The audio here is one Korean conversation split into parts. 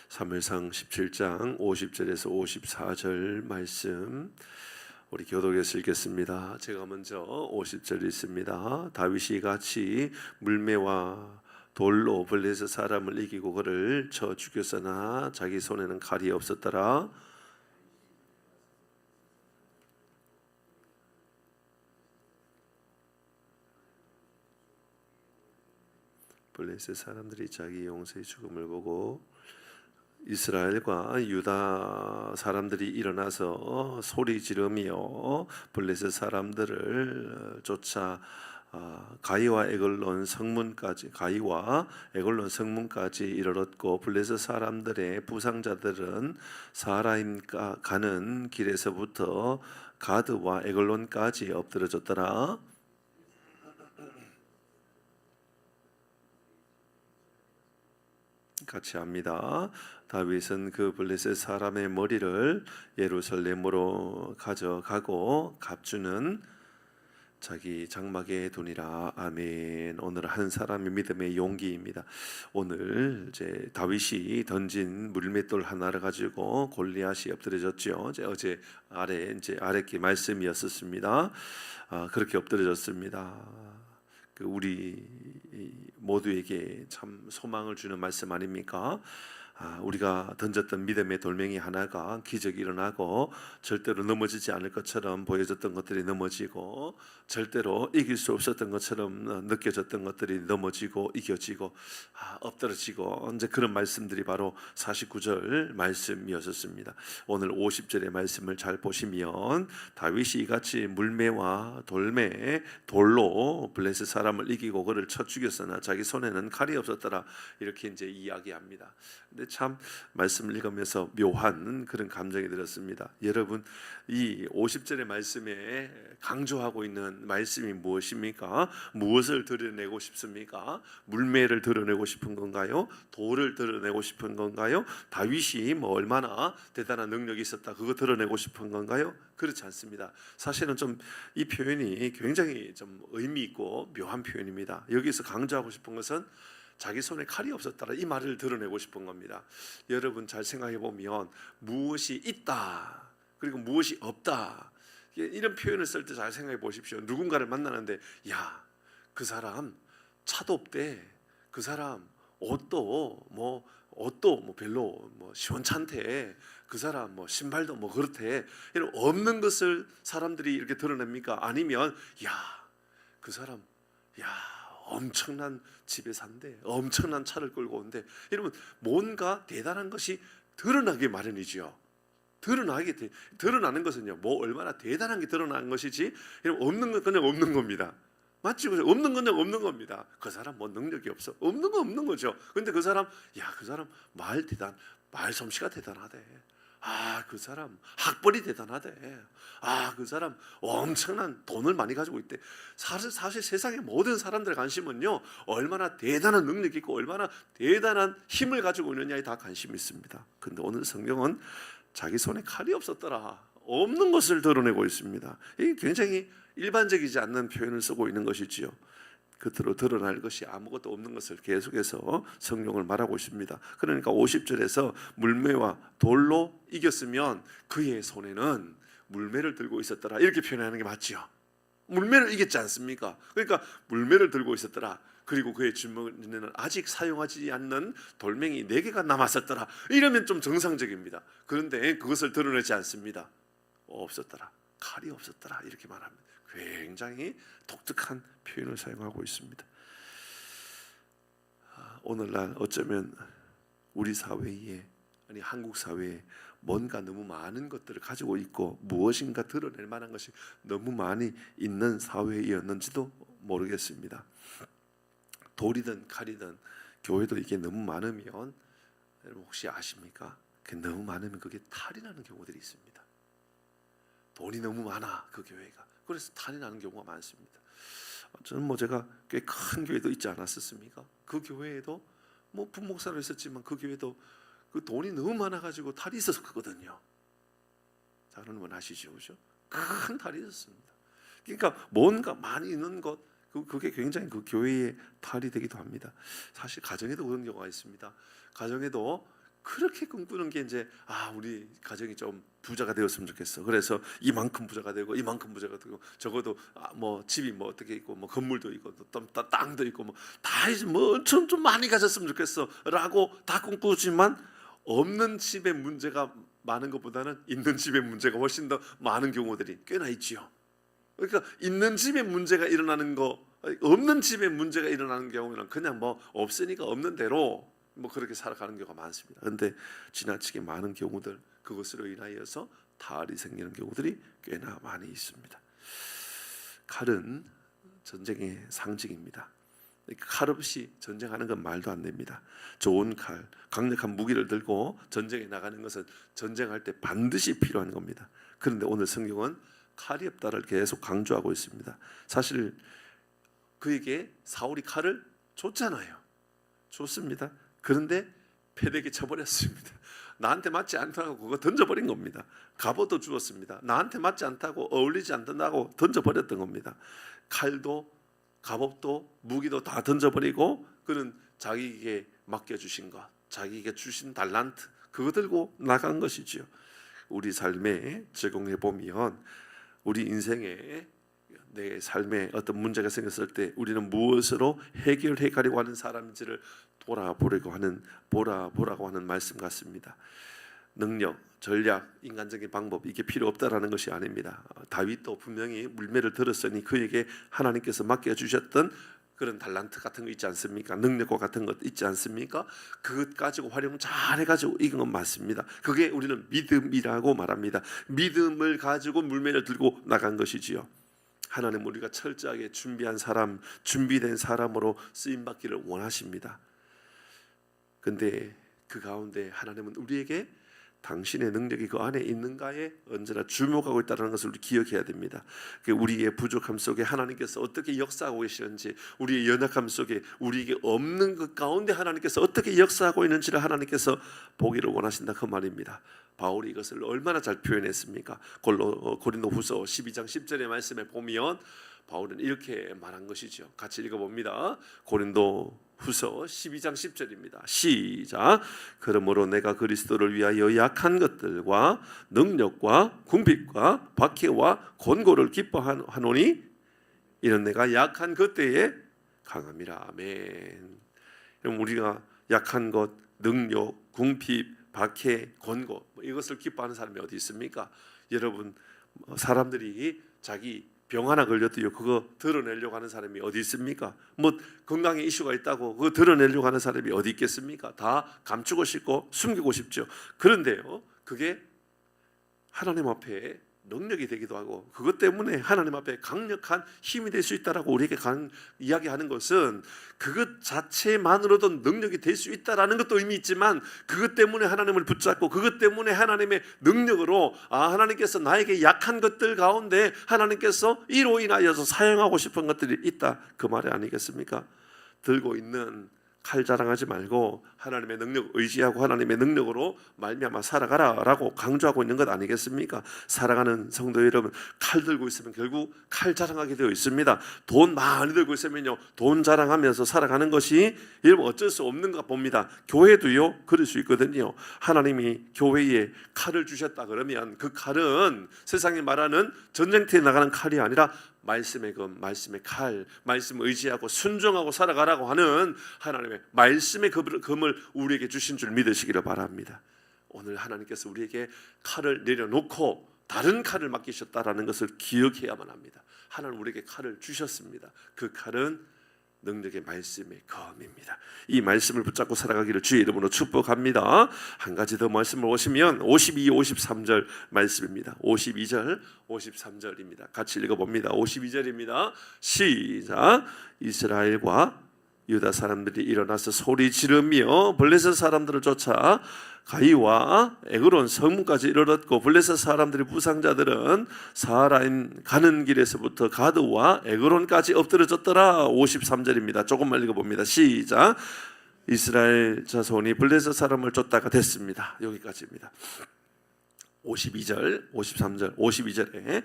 사무엘상 17장 50절에서 54절 말씀 우리 교독에서 읽겠습니다. 제가 먼저 50절 읽습니다. 다윗이 같이 물매와 돌로 블레셋 사람을 이기고 그를 쳐 죽였으나 자기 손에는 칼이 없었더라. 블레셋 사람들이 자기 용사의 죽음을 보고 이스라엘과 유다 사람들이 일어나서 소리 지르며 블레셋 사람들을 쫓아 가이와 에글론 성문까지 이르렀고 블레셋 사람들의 부상자들은 사라임 가는 길에서부터 가드와 에글론까지 엎드러졌더라. 같이 합니다. 다윗은 그 블레셋 사람의 머리를 예루살렘으로 가져가고 갑주는 자기 장막에 두니라. 아멘. 오늘 한 사람의 믿음의 용기입니다. 오늘 이제 다윗이 던진 물맷돌 하나를 가지고 골리앗이 엎드려졌죠. 어제 아랫게 말씀이었습니다. 그렇게 엎드려졌습니다. 우리 모두에게 참 소망을 주는 말씀 아닙니까? 우리가 던졌던 믿음의 돌멩이 하나가 기적이 일어나고 절대로 넘어지지 않을 것처럼 보여졌던 것들이 넘어지고 절대로 이길 수 없었던 것처럼 느껴졌던 것들이 넘어지고 이겨지고 엎드러지고 이제 그런 말씀들이 바로 49절 말씀이었습니다. 오늘 50절의 말씀을 잘 보시면 다윗이 이같이 물매와 돌로 블레셋 사람을 이기고 그를 쳐 죽였으나 자기 손에는 칼이 없었더라. 이렇게 이제 이야기합니다. 근데 참 말씀을 읽으면서 묘한 그런 감정이 들었습니다. 여러분, 이 50절의 말씀에 강조하고 있는 말씀이 무엇입니까? 무엇을 드러내고 싶습니까? 물매를 드러내고 싶은 건가요? 돌을 드러내고 싶은 건가요? 다윗이 얼마나 대단한 능력이 있었다 그거 드러내고 싶은 건가요? 그렇지 않습니다. 사실은 좀 이 표현이 굉장히 좀 의미 있고 묘한 표현입니다. 여기서 강조하고 싶은 것은 자기 손에 칼이 없었더라 이 말을 드러내고 싶은 겁니다. 여러분 잘 생각해 보면 무엇이 있다 그리고 무엇이 없다 이런 표현을 쓸 때 잘 생각해 보십시오. 누군가를 만나는데 야, 그 사람 차도 없대. 그 사람 옷도 별로 시원찮대. 그 사람 신발도 그렇대. 이런 없는 것을 사람들이 이렇게 드러냅니까? 아니면 야, 그 사람 엄청난 집에 산대. 엄청난 차를 끌고 온대. 이러면 뭔가 대단한 것이 드러나기 마련이죠. 드러나는 것은요, 얼마나 대단한 게 드러나는 것이지, 없는 건 그냥 없는 겁니다. 맞지? 없는 건 그냥 없는 겁니다. 그 사람 능력이 없어. 없는 건 없는 거죠. 근데 그 사람, 그 사람 말 솜씨가 대단하대. 그 사람 학벌이 대단하대. 그 사람 엄청난 돈을 많이 가지고 있대. 사실 세상의 모든 사람들의 관심은요, 얼마나 대단한 능력이 있고 얼마나 대단한 힘을 가지고 있느냐에 다 관심이 있습니다. 근데 오늘 성경은 자기 손에 칼이 없었더라, 없는 것을 드러내고 있습니다. 이게 굉장히 일반적이지 않는 표현을 쓰고 있는 것이지요. 겉으로 드러날 것이 아무것도 없는 것을 계속해서 성경을 말하고 있습니다. 그러니까 50절에서 물매와 돌로 이겼으면 그의 손에는 물매를 들고 있었더라 이렇게 표현하는 게 맞지요. 물매를 이겼지 않습니까? 그러니까 물매를 들고 있었더라. 그리고 그의 주머니에는 아직 사용하지 않는 돌멩이 4개가 남았었더라. 이러면 좀 정상적입니다. 그런데 그것을 드러내지 않습니다. 없었더라. 칼이 없었더라 이렇게 말합니다. 굉장히 독특한 표현을 사용하고 있습니다. 오늘날 어쩌면 우리 사회에, 한국 사회에 뭔가 너무 많은 것들을 가지고 있고 무엇인가 드러낼 만한 것이 너무 많이 있는 사회였는지도 모르겠습니다. 돌이든 칼이든 교회도 이게 너무 많으면, 여러분 혹시 아십니까? 너무 많으면 그게 탈이 나는 경우들이 있습니다. 돈이 너무 많아 그 교회가. 그래서 탈이 나는 경우가 많습니다. 저는 제가 꽤 큰 교회도 있지 않았었습니까? 그 교회에도 분목사로 있었지만 그 교회도 그 돈이 너무 많아가지고 탈이 있어서 그거든요. 자, 여러분 아시죠, 그죠? 큰 탈이 있었습니다. 그러니까 뭔가 많이 있는 것, 그게 굉장히 그 교회의 탈이 되기도 합니다. 사실 가정에도 그런 경우가 있습니다. 가정에도 그렇게 꿈꾸는 게 이제 우리 가정이 좀 부자가 되었으면 좋겠어. 그래서 이만큼 부자가 되고 이만큼 부자가 되고 적어도 뭐 집이 뭐 어떻게 있고 뭐 건물도 있고 또 땅도 있고 뭐 다 이제 뭐 엄청 좀 많이 가졌으면 좋겠어라고 다 꿈꾸지만 없는 집에 문제가 많은 것보다는 있는 집에 문제가 훨씬 더 많은 경우들이 꽤나 있지요. 그러니까 있는 집에 문제가 일어나는 거, 없는 집에 문제가 일어나는 경우는 그냥 뭐 없으니까 없는 대로 뭐 그렇게 살아가는 경우가 많습니다. 그런데 지나치게 많은 경우들, 그것으로 인하여서 탈이 생기는 경우들이 꽤나 많이 있습니다. 칼은 전쟁의 상징입니다. 칼 없이 전쟁하는 건 말도 안 됩니다. 좋은 칼, 강력한 무기를 들고 전쟁에 나가는 것은 전쟁할 때 반드시 필요한 겁니다. 그런데 오늘 성경은 칼이 없다를 계속 강조하고 있습니다. 사실 그에게 사울이 칼을 줬잖아요. 줬습니다. 그런데 패대기 쳐버렸습니다. 나한테 맞지 않다고 그거 던져버린 겁니다. 갑옷도 주었습니다. 나한테 맞지 않다고, 어울리지 않는다고 던져버렸던 겁니다. 칼도 갑옷도 무기도 다 던져버리고 그는 자기에게 맡겨주신 것, 자기에게 주신 달란트, 그거 들고 나간 것이지요. 우리 삶에 적용해 보면 우리 인생에 내 삶에 어떤 문제가 생겼을 때 우리는 무엇으로 해결해 가려고 하는 사람인지를 보라보라고 하는 말씀 같습니다. 능력, 전략, 인간적인 방법 이게 필요 없다라는 것이 아닙니다. 다윗도 분명히 물매를 들었으니 그에게 하나님께서 맡겨주셨던 그런 달란트 같은 거 있지 않습니까? 능력과 같은 것 있지 않습니까? 그것 가지고 활용 잘 해가지고 이긴 건 맞습니다. 그게 우리는 믿음이라고 말합니다. 믿음을 가지고 물매를 들고 나간 것이지요. 하나님 우리가 철저하게 준비한 사람, 준비된 사람으로 쓰임받기를 원하십니다. 근데 그 가운데 하나님은 우리에게 당신의 능력이 그 안에 있는가에 언제나 주목하고 있다는 것을 우리 기억해야 됩니다. 우리의 부족함 속에 하나님께서 어떻게 역사하고 계시는지, 우리의 연약함 속에 우리에게 없는 그 가운데 하나님께서 어떻게 역사하고 있는지를 하나님께서 보기를 원하신다 그 말입니다. 바울이 이것을 얼마나 잘 표현했습니까? 고린도후서 12장 10절의 말씀에 보면 바울은 이렇게 말한 것이죠. 같이 읽어봅니다. 고린도후서 12장 10절입니다. 시작. 그러므로 내가 그리스도를 위하여 약한 것들과 능력과 궁핍과 박해와 권고를 기뻐하노니 이는 내가 약한 그때에 강함이라. 아멘. 그럼 우리가 약한 것, 능력, 궁핍, 박해, 권고 이것을 기뻐하는 사람이 어디 있습니까? 여러분, 사람들이 자기 병 하나 걸렸대요. 그거 드러내려고 하는 사람이 어디 있습니까? 뭐 건강에 이슈가 있다고 그거 드러내려고 하는 사람이 어디 있겠습니까? 다 감추고 싶고 숨기고 싶죠. 그런데요, 그게 하나님 앞에 능력이 되기도 하고 그것 때문에 하나님 앞에 강력한 힘이 될 수 있다라고 우리에게 이야기하는 것은 그것 자체만으로도 능력이 될 수 있다라는 것도 의미 있지만 그것 때문에 하나님을 붙잡고 그것 때문에 하나님의 능력으로 하나님께서 나에게 약한 것들 가운데 하나님께서 이로 인하여서 사용하고 싶은 것들이 있다 그 말이 아니겠습니까? 들고 있는 칼 자랑하지 말고 하나님의 능력 의지하고 하나님의 능력으로 말미암아 살아가라라고 강조하고 있는 것 아니겠습니까? 살아가는 성도 여러분, 칼 들고 있으면 결국 칼 자랑하게 되어 있습니다. 돈 많이 들고 있으면요, 돈 자랑하면서 살아가는 것이 여러분 어쩔 수 없는 것 봅니다. 교회도요 그럴 수 있거든요. 하나님이 교회에 칼을 주셨다 그러면 그 칼은 세상이 말하는 전쟁터에 나가는 칼이 아니라 말씀의 검, 말씀의 칼, 말씀 의지하고 순종하고 살아가라고 하는 하나님의 말씀의 검을 우리에게 주신 줄 믿으시기를 바랍니다. 오늘 하나님께서 우리에게 칼을 내려놓고 다른 칼을 맡기셨다라는 것을 기억해야만 합니다. 하나님 우리에게 칼을 주셨습니다. 그 칼은 능력의 말씀의 검입니다. 이 말씀을 붙잡고 살아가기를 주의 이름으로 축복합니다. 한 가지 더 말씀을 보시면 52, 53절 말씀입니다. 52절, 53절입니다. 같이 읽어봅니다. 52절입니다. 시작. 이스라엘과 유다 사람들이 일어나서 소리 지르며 블레셋 사람들을 쫓아 가이와 에그론 성문까지 이르렀고 블레셋 사람들의 부상자들은 사하라임 가는 길에서부터 가드와 에그론까지 엎드려졌더라. 53절입니다. 조금만 읽어봅니다. 시작. 이스라엘 자손이 블레셋 사람을 쫓다가 됐습니다. 여기까지입니다. 52절, 53절, 52절에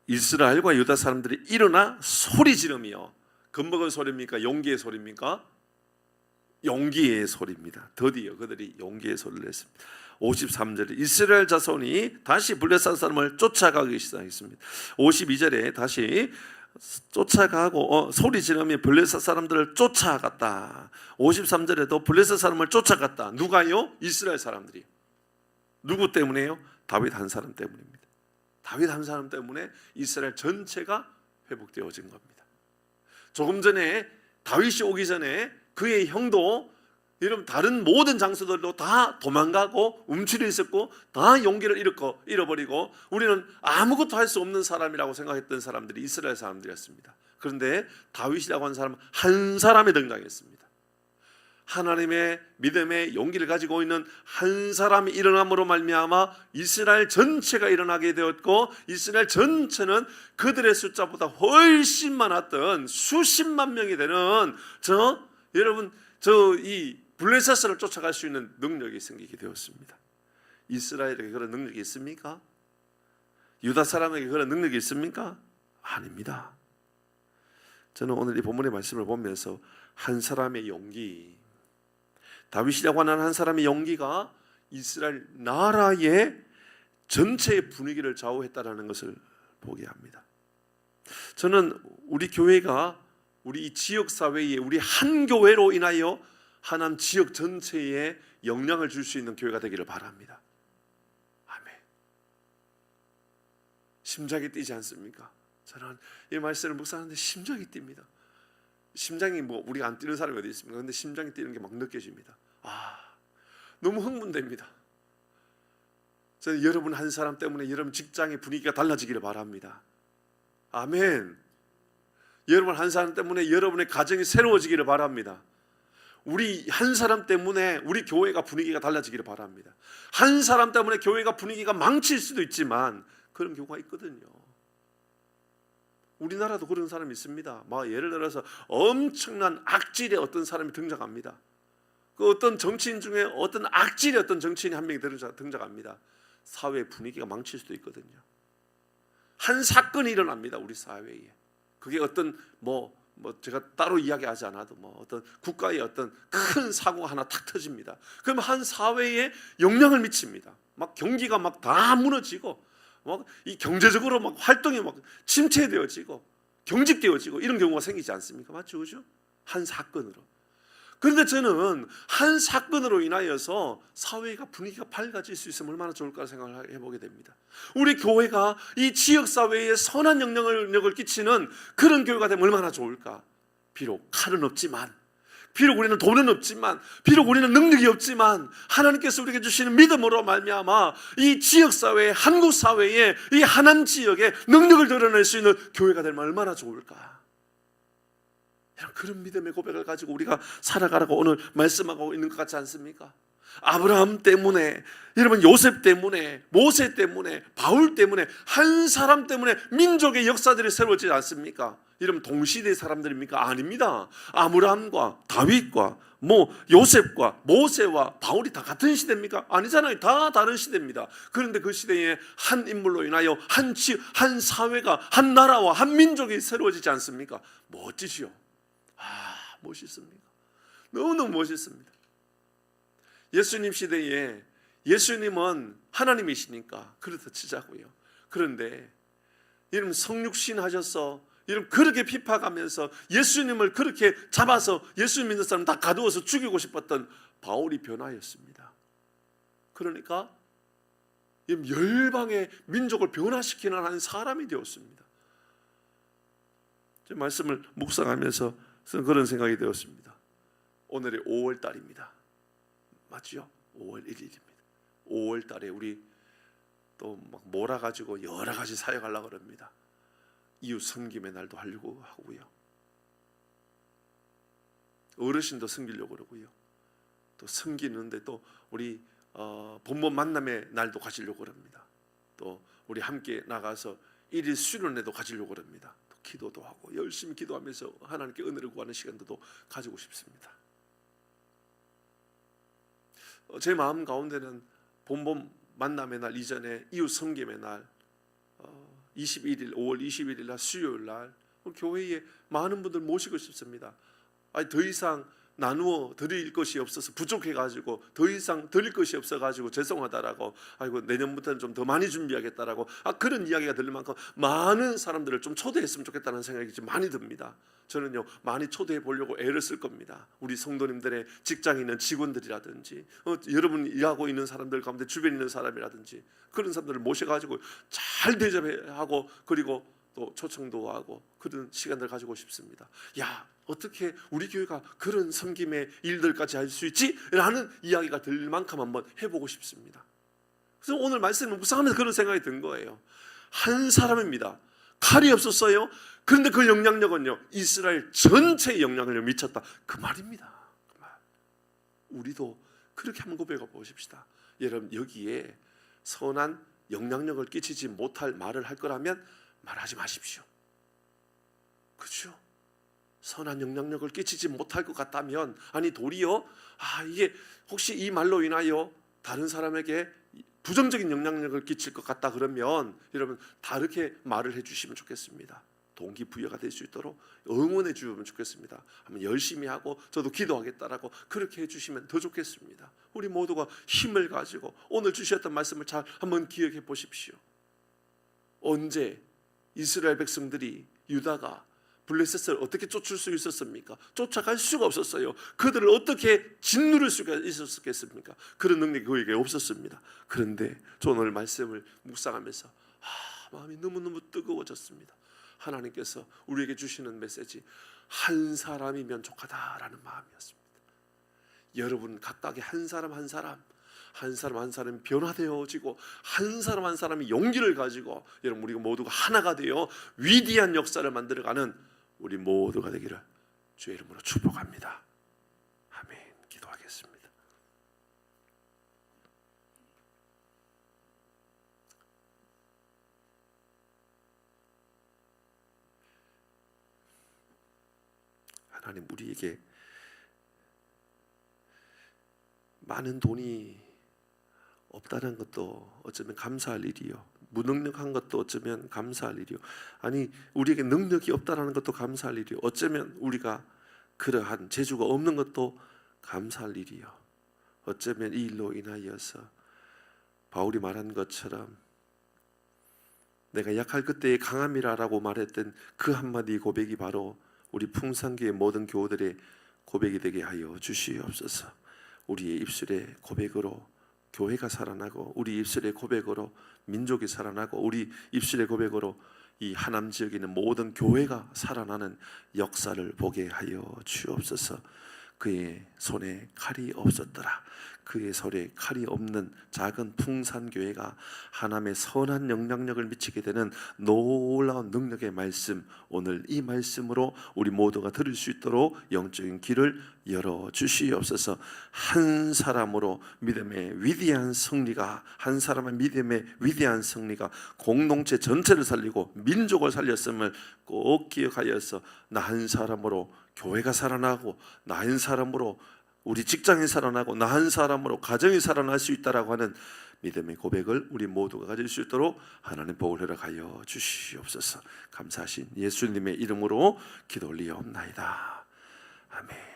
이스라엘과 유다 사람들이 일어나 소리 지르며 겁먹은 소리입니까? 용기의 소리입니까? 용기의 소리입니다. 드디어 그들이 용기의 소리를 냈습니다. 53절에 이스라엘 자손이 다시 블레셋 사람을 쫓아가기 시작했습니다. 52절에 다시 쫓아가고 소리 지르며 블레셋 사람들을 쫓아갔다. 53절에도 블레셋 사람을 쫓아갔다. 누가요? 이스라엘 사람들이. 누구 때문에요? 다윗 한 사람 때문입니다. 다윗 한 사람 때문에 이스라엘 전체가 회복되어진 겁니다. 조금 전에 다윗이 오기 전에 그의 형도 여러분 다른 모든 장소들도 다 도망가고 움츠려 있었고 다 용기를 잃어버리고 우리는 아무것도 할 수 없는 사람이라고 생각했던 사람들이 이스라엘 사람들이었습니다. 그런데 다윗이라고 하는 사람은 한 사람이 등장했습니다. 하나님의 믿음의 용기를 가지고 있는 한 사람이 일어남으로 말미암아 이스라엘 전체가 일어나게 되었고 이스라엘 전체는 그들의 숫자보다 훨씬 많았던 수십만 명이 되는 이 블레셋을 쫓아갈 수 있는 능력이 생기게 되었습니다. 이스라엘에게 그런 능력이 있습니까? 유다 사람에게 그런 능력이 있습니까? 아닙니다. 저는 오늘 이 본문의 말씀을 보면서 한 사람의 용기, 다윗이라고 하는 한 사람의 용기가 이스라엘 나라의 전체의 분위기를 좌우했다는 것을 보게 합니다. 저는 우리 교회가 우리 이 지역사회에 우리 한 교회로 인하여 하나님 지역 전체에 영향을 줄 수 있는 교회가 되기를 바랍니다. 아멘. 심장이 뛰지 않습니까? 저는 이 말씀을 묵상하는데 심장이 뜁니다. 심장이 우리가 안 뛰는 사람이 어디 있습니까? 근데 심장이 뛰는 게 막 느껴집니다. 너무 흥분됩니다. 저는 여러분 한 사람 때문에 여러분 직장의 분위기가 달라지기를 바랍니다. 아멘. 여러분 한 사람 때문에 여러분의 가정이 새로워지기를 바랍니다. 우리 한 사람 때문에 우리 교회가 분위기가 달라지기를 바랍니다. 한 사람 때문에 교회가 분위기가 망칠 수도 있지만 그런 경우가 있거든요. 우리나라도 그런 사람이 있습니다. 예를 들어서 엄청난 악질의 어떤 사람이 등장합니다. 그 어떤 정치인 중에 어떤 악질의 어떤 정치인이 한 명이 등장합니다. 사회 분위기가 망칠 수도 있거든요. 한 사건이 일어납니다. 우리 사회에. 그게 어떤 제가 따로 이야기하지 않아도 어떤 국가의 어떤 큰 사고가 하나 탁 터집니다. 그럼 한 사회에 영향을 미칩니다. 경기가 다 무너지고 이 경제적으로 활동이 침체되어지고 경직되어지고 이런 경우가 생기지 않습니까? 맞죠, 그죠? 한 사건으로. 그런데 저는 한 사건으로 인하여서 사회가 분위기가 밝아질 수 있으면 얼마나 좋을까 생각을 해보게 됩니다. 우리 교회가 이 지역사회에 선한 영향력을 끼치는 그런 교회가 되면 얼마나 좋을까. 비록 칼은 없지만, 비록 우리는 돈은 없지만, 비록 우리는 능력이 없지만 하나님께서 우리에게 주시는 믿음으로 말미암아 이 지역사회, 한국사회에 이 하남 지역에 능력을 드러낼 수 있는 교회가 되면 얼마나 좋을까. 그런 믿음의 고백을 가지고 우리가 살아가라고 오늘 말씀하고 있는 것 같지 않습니까? 아브라함 때문에, 여러분 요셉 때문에, 모세 때문에, 바울 때문에, 한 사람 때문에 민족의 역사들이 새로워지지 않습니까? 여러분 동시대의 사람들입니까? 아닙니다. 아브라함과 다윗과 요셉과 모세와 바울이 다 같은 시대입니까? 아니잖아요. 다 다른 시대입니다. 그런데 그 시대에 한 인물로 인하여 한 지역, 한 사회가, 한 나라와 한 민족이 새로워지지 않습니까? 멋지지요. 멋있습니다. 너무너무 멋있습니다. 예수님 시대에 예수님은 하나님이시니까 그렇다 치자고요. 그런데 여러분 성육신 하셔서 여러분 그렇게 핍박하면서 예수님을 그렇게 잡아서 예수님 믿는 사람 다 가두어서 죽이고 싶었던 바울이 변화였습니다. 그러니까 열방의 민족을 변화시키는 한 사람이 되었습니다. 제 말씀을 묵상하면서 그런 생각이 되었습니다. 오늘이 5월 달입니다. 맞죠? 5월 1일입니다. 5월 달에 우리 또 몰아가지고 여러 가지 사역하려고 합니다. 이웃 섬김의 날도 하려고 하고요. 어르신도 섬기려고 그러고요. 또 섬기는데 또 우리 본문 만남의 날도 가지려고 합니다. 또 우리 함께 나가서 1일 수련회도 가지려고 합니다. 기도도 하고 열심히 기도하면서 하나님께 은혜를 구하는 시간도 가지고 싶습니다. 제 마음 가운데는 본본 만남의 날 이전에 이웃 섬김의 날 21일 5월 21일 날 수요일 날 교회에 많은 분들 모시고 싶습니다. 더 이상 나누어 드릴 것이 없어서 부족해가지고 더 이상 드릴 것이 없어가지고 죄송하다라고, 아이고 내년부터는 좀 더 많이 준비하겠다라고, 그런 이야기가 들릴 만큼 많은 사람들을 좀 초대했으면 좋겠다는 생각이 좀 많이 듭니다. 저는요, 많이 초대해 보려고 애를 쓸 겁니다. 우리 성도님들의 직장에 있는 직원들이라든지 여러분 일하고 있는 사람들 가운데 주변에 있는 사람이라든지 그런 사람들을 모셔가지고 잘 대접하고, 그리고 또 초청도 하고 그런 시간을 가지고 싶습니다. 야, 어떻게 우리 교회가 그런 섬김의 일들까지 할 수 있지? 라는 이야기가 들 만큼 한번 해보고 싶습니다. 그래서 오늘 말씀을 묵상하면서 그런 생각이 든 거예요. 한 사람입니다. 칼이 없었어요. 그런데 그 영향력은요, 이스라엘 전체의 영향을 미쳤다, 그 말입니다. 그 말. 우리도 그렇게 한번 고백해 보십시다. 여러분, 여기에 선한 영향력을 끼치지 못할 말을 할 거라면 말하지 마십시오. 그렇죠? 선한 영향력을 끼치지 못할 것 같다면, 아니 도리어 이게 혹시 이 말로 인하여 다른 사람에게 부정적인 영향력을 끼칠 것 같다 그러면 여러분 다르게 말을 해주시면 좋겠습니다. 동기부여가 될 수 있도록 응원해 주시면 좋겠습니다. 한번 열심히 하고 저도 기도하겠다라고 그렇게 해주시면 더 좋겠습니다. 우리 모두가 힘을 가지고 오늘 주셨던 말씀을 잘 한번 기억해 보십시오. 언제 이스라엘 백성들이 유다가 블레셋을 어떻게 쫓을 수 있었습니까? 쫓아갈 수가 없었어요. 그들을 어떻게 짓누를 수가 있었겠습니까? 그런 능력이 그에게 없었습니다. 그런데 저 오늘 말씀을 묵상하면서 마음이 너무너무 뜨거워졌습니다. 하나님께서 우리에게 주시는 메시지, 한 사람이면 족하다라는 마음이었습니다. 여러분 각각의 한 사람 한 사람이 변화되어지고 한 사람 한 사람이 용기를 가지고 여러분 우리가 모두가 하나가 되어 위대한 역사를 만들어가는 우리 모두가 되기를 주의 이름으로 축복합니다. 아멘. 기도하겠습니다. 하나님, 우리에게 많은 돈이 없다는 것도 어쩌면 감사할 일이요, 무능력한 것도 어쩌면 감사할 일이요, 아니 우리에게 능력이 없다는 것도 감사할 일이요, 어쩌면 우리가 그러한 재주가 없는 것도 감사할 일이요, 어쩌면 이 일로 인하여서 바울이 말한 것처럼 내가 약할 그때의 강함이라고 말했던 그 한마디 고백이 바로 우리 풍산교회 모든 교우들의 고백이 되게 하여 주시옵소서. 우리의 입술의 고백으로 교회가 살아나고, 우리 입술의 고백으로 민족이 살아나고, 우리 입술의 고백으로 이 하남 지역에 있는 모든 교회가 살아나는 역사를 보게 하여 주옵소서. 그의 손에 칼이 없었더라. 그의 손에 칼이 없는 작은 풍산교회가 하나님의 선한 영향력을 미치게 되는 놀라운 능력의 말씀, 오늘 이 말씀으로 우리 모두가 들을 수 있도록 영적인 길을 열어주시옵소서. 한 사람으로 믿음의 위대한 승리가, 한 사람의 믿음의 위대한 승리가 공동체 전체를 살리고 민족을 살렸음을 꼭 기억하여서 나 한 사람으로 교회가 살아나고, 나 한 사람으로 우리 직장이 살아나고, 나 한 사람으로 가정이 살아날 수 있다라고 하는 믿음의 고백을 우리 모두가 가질 수 있도록 하나님 복을 허락하여 주시옵소서. 감사하신 예수님의 이름으로 기도 올리옵나이다. 아멘.